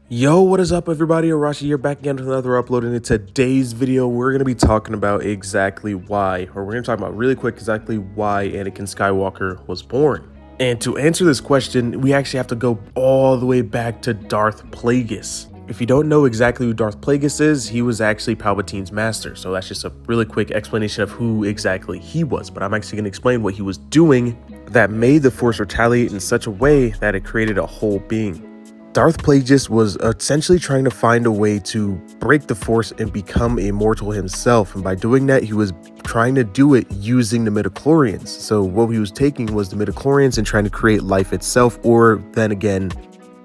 Yo, what is up everybody? Arashi here, back again with another upload. And in today's video, we're going to be talking about exactly why, or we're going to talk about really quick exactly why Anakin Skywalker was born. And to answer this question, we actually have to go all the way back to Darth Plagueis. If you don't know exactly who Darth Plagueis is, he was actually Palpatine's master. So that's just a really quick explanation of who exactly he was. But I'm actually going to explain what he was doing that made the Force retaliate in such a way that it created a whole being. Darth Plagueis was essentially trying to find a way to break the Force and become immortal himself, and by doing that, he was trying to do it using the midichlorians. So what he was taking was the midichlorians and trying to create life itself, or then again,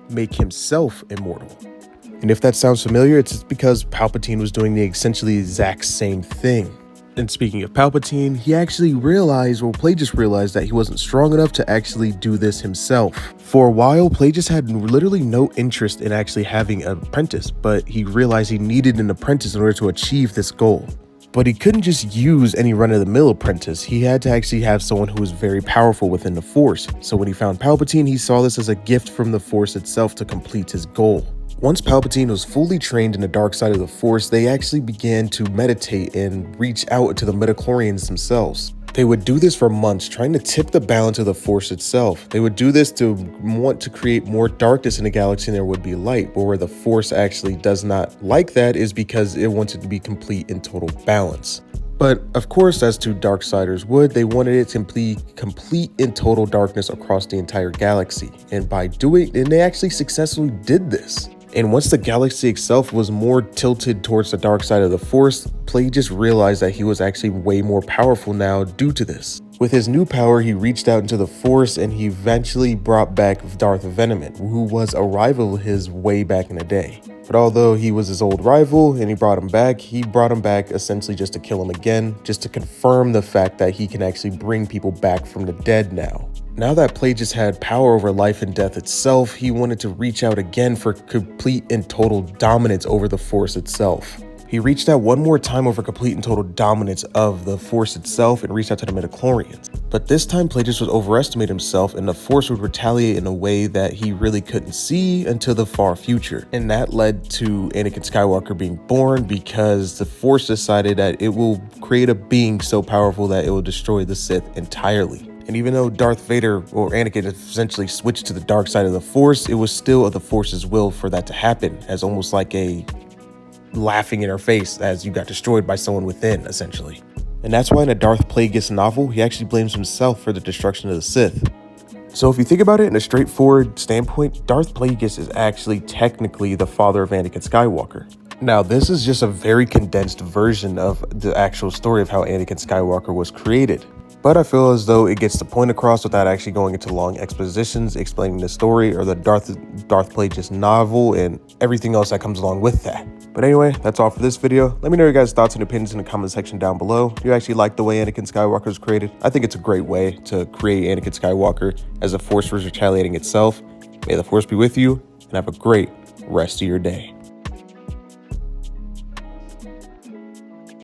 make himself immortal. And if that sounds familiar, it's because Palpatine was doing the essentially exact same thing. And speaking of Palpatine, he actually realized, well, Plagueis realized that he wasn't strong enough to actually do this himself. For a while, Plagueis had literally no interest in actually having an apprentice, but he realized he needed an apprentice in order to achieve this goal. But he couldn't just use any run-of-the-mill apprentice. He had to actually have someone who was very powerful within the Force. So when he found Palpatine, he saw this as a gift from the Force itself to complete his goal. Once Palpatine was fully trained in the dark side of the Force, they actually began to meditate and reach out to the midichlorians themselves. They would do this for months, trying to tip the balance of the Force itself. They would do this to want to create more darkness in the galaxy than there would be light, but where the Force actually does not like that is because it wants it to be complete and total balance. But of course, as two Darksiders would, they wanted it to be complete and total darkness across the entire galaxy. And they actually successfully did this. And once the galaxy itself was more tilted towards the dark side of the Force, Plagueis realized that he was actually way more powerful now due to this. With his new power, he reached out into the Force and he eventually brought back Darth Venomant, who was a rival of his way back in the day. But although he was his old rival and he brought him back essentially just to kill him again, just to confirm the fact that he can actually bring people back from the dead now. Now that Plagueis had power over life and death itself, he wanted to reach out again for complete and total dominance over the Force itself. He reached out one more time over complete and total dominance of the Force itself and reached out to the midichlorians. But this time Plagueis would overestimate himself and the Force would retaliate in a way that he really couldn't see until the far future. And that led to Anakin Skywalker being born because the Force decided that it will create a being so powerful that it will destroy the Sith entirely. And even though Darth Vader or Anakin essentially switched to the dark side of the Force, it was still of the Force's will for that to happen, as almost like a laughing in her face as you got destroyed by someone within, essentially. And that's why in a Darth Plagueis novel, he actually blames himself for the destruction of the Sith. So if you think about it in a straightforward standpoint, Darth Plagueis is actually technically the father of Anakin Skywalker. Now, this is just a very condensed version of the actual story of how Anakin Skywalker was created. But I feel as though it gets the point across without actually going into long expositions, explaining the story or the Darth Plagueis novel and everything else that comes along with that. But anyway, that's all for this video. Let me know your guys' thoughts and opinions in the comment section down below. Do you actually like the way Anakin Skywalker was created? I think it's a great way to create Anakin Skywalker as the Force was retaliating itself. May the Force be with you and have a great rest of your day.